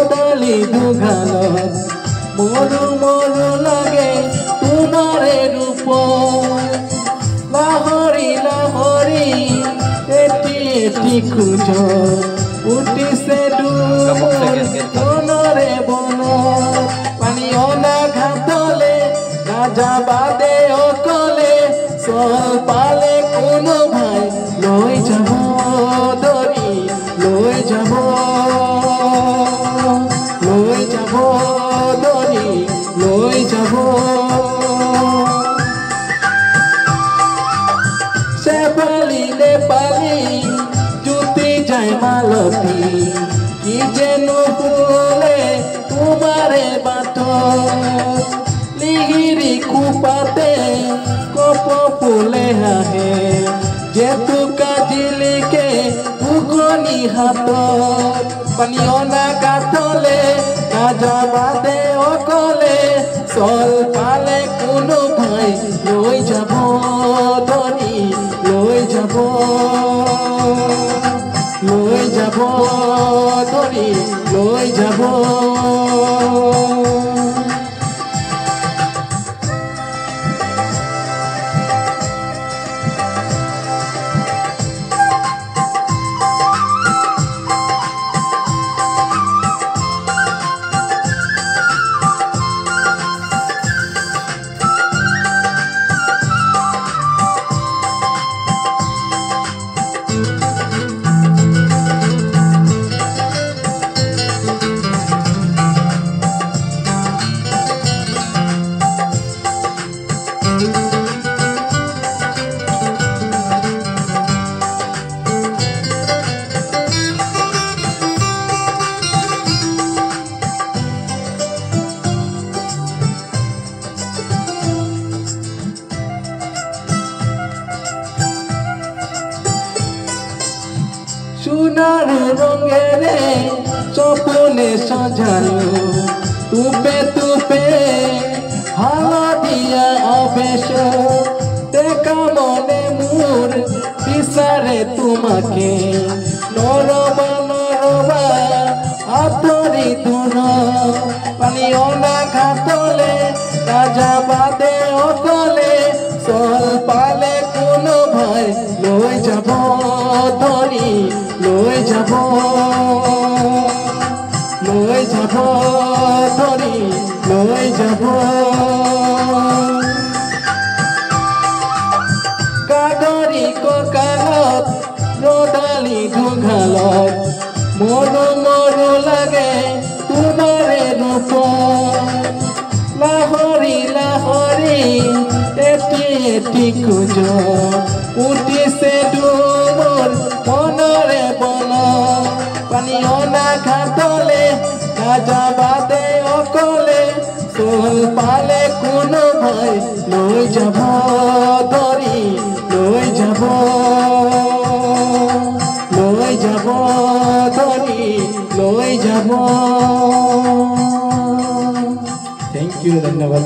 ৰদালি দুঘালত মৰু মৰু লাগে তোমাৰে ৰূপ লাহৰি লাহৰি এটি এটি খোজ উঠিছে মনৰে বন পানী অনা ঘাটলে নাযাবা দে অকলে চল পালে কোনো ভাই লৈ যাব ধৰি লৈ যাব ধৰি লৈ যাব শেফালি নেপালি জুতি যায় মালতী কি যেন ফুলে তোমাৰে বাটত লিহিৰি খোপাতে কপ ফুলে হাঁহে জেতুকা জিলিকে উকনি হাতত পানী অনা গাঁথলে নাযাবা দে অকলে চল পালে কোনো ভাই লৈ যাব ধৰি লৈ যাব ধৰি লৈ যাব সোনার রঙেরে স্বপ্নে সাজানো তুপে তুপে হালদিয়া আবেশ দেখা মনে মোর বিচারে তোমাকে নরবা নরবা আতরি তুন পানি অনা ঘাটলে নাযাবা দে অকলে চল পালে কোনো ভাই লৈ যাব ধৰি লৈ যাব ধৰি লৈ যাব কাদৰি কঁকালত ৰদালি দুঘালত মৰু মৰু লাগে তোমাৰে ৰূপ লাহৰি লাহৰি এটি এটি খোজ উঠিছে মোৰ মনৰে বন পানী অনা ঘাটলে নাযাবা দে অকলে চল পালে কোনো ভাই লৈ যাব ধৰি লৈ যাব ধৰি লৈ যাব। থ্যাংক ইউ, ধন্যবাদ।